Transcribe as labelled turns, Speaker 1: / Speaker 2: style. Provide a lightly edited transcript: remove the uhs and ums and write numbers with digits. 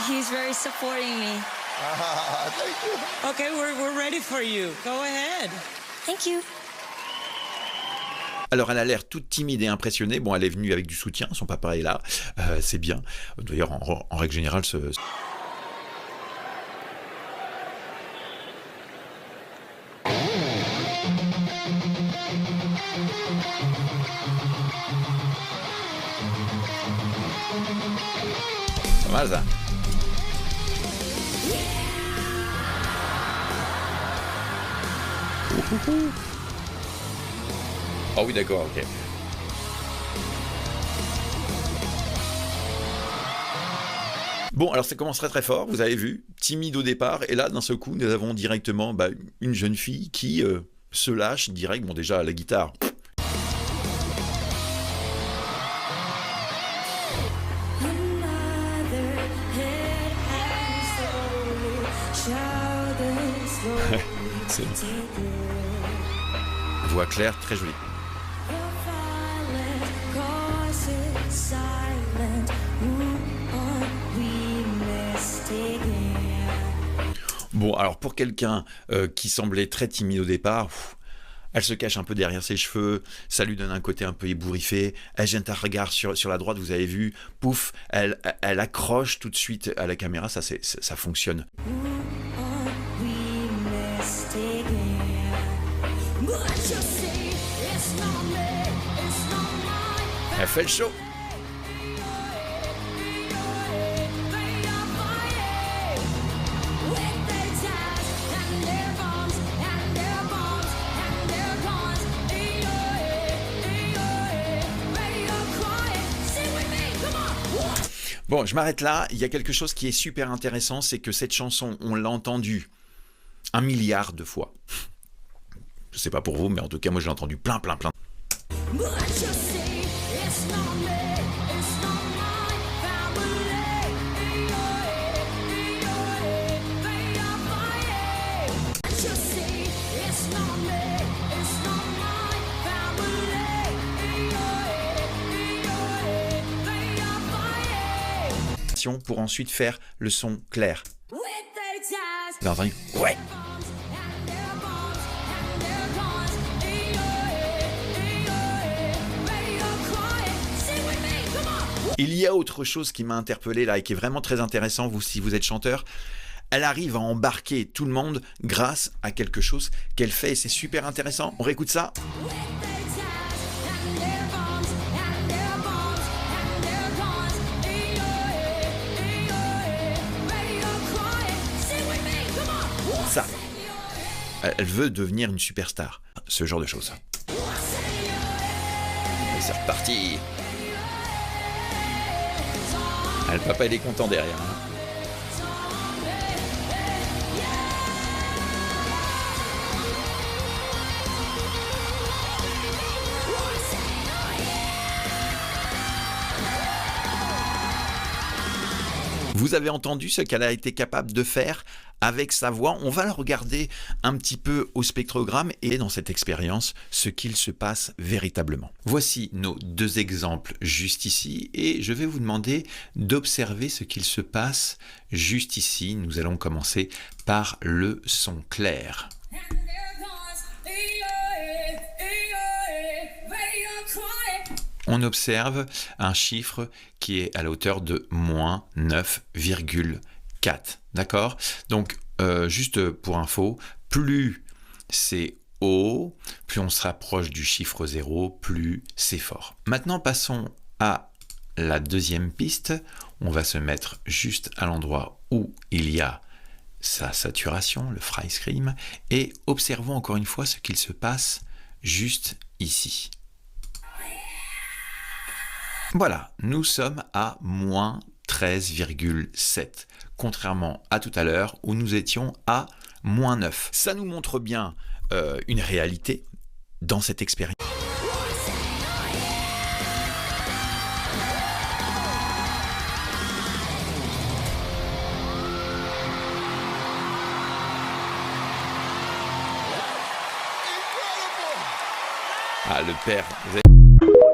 Speaker 1: He's very supporting me.
Speaker 2: Thank you.
Speaker 3: Okay, we're ready for you. Go ahead.
Speaker 1: Thank you.
Speaker 4: Alors elle a l'air toute timide et impressionnée. Bon, elle est venue avec du soutien, son papa est là, c'est bien. D'ailleurs, en règle générale, pas mal ça. Oh oui, d'accord, ok. Bon, alors ça commence très très fort, vous avez vu, timide au départ, et là, d'un seul coup, nous avons directement une jeune fille qui se lâche direct, bon déjà, la guitare. C'est voix claire, très jolie. Bon, alors pour quelqu'un qui semblait très timide au départ, elle se cache un peu derrière ses cheveux, ça lui donne un côté un peu ébouriffé, elle jette un regard sur la droite, vous avez vu, pouf, elle accroche tout de suite à la caméra, ça fonctionne. Elle fait le show. Bon, je m'arrête là. Il y a quelque chose qui est super intéressant, c'est que cette chanson, on l'a entendue 1 milliard de fois. Je sais pas pour vous, mais en tout cas, moi, je l'ai entendu plein. Pour ensuite faire le son clair. Vous avez entendu ? Ouais. Il y a autre chose qui m'a interpellé là et qui est vraiment très intéressant, si vous êtes chanteur. Elle arrive à embarquer tout le monde grâce à quelque chose qu'elle fait et c'est super intéressant. On réécoute ça. Ça. Elle veut devenir une superstar. Ce genre de choses. Et c'est reparti. Le papa, il est content derrière. Vous avez entendu ce qu'elle a été capable de faire avec sa voix. On va la regarder un petit peu au spectrogramme et dans cette expérience, ce qu'il se passe véritablement. Voici nos 2 exemples juste ici et je vais vous demander d'observer ce qu'il se passe juste ici. Nous allons commencer par le son clair. On observe un chiffre qui est à la hauteur de moins 9,4. D'accord ? Donc, juste pour info, plus c'est haut, plus on se rapproche du chiffre 0, plus c'est fort. Maintenant, passons à la deuxième piste. On va se mettre juste à l'endroit où il y a sa saturation, le fry scream, et observons encore une fois ce qu'il se passe juste ici. Voilà, nous sommes à moins 13,7, contrairement à tout à l'heure où nous étions à moins 9. Ça nous montre bien une réalité dans cette expérience. Ah, le père, vous avez...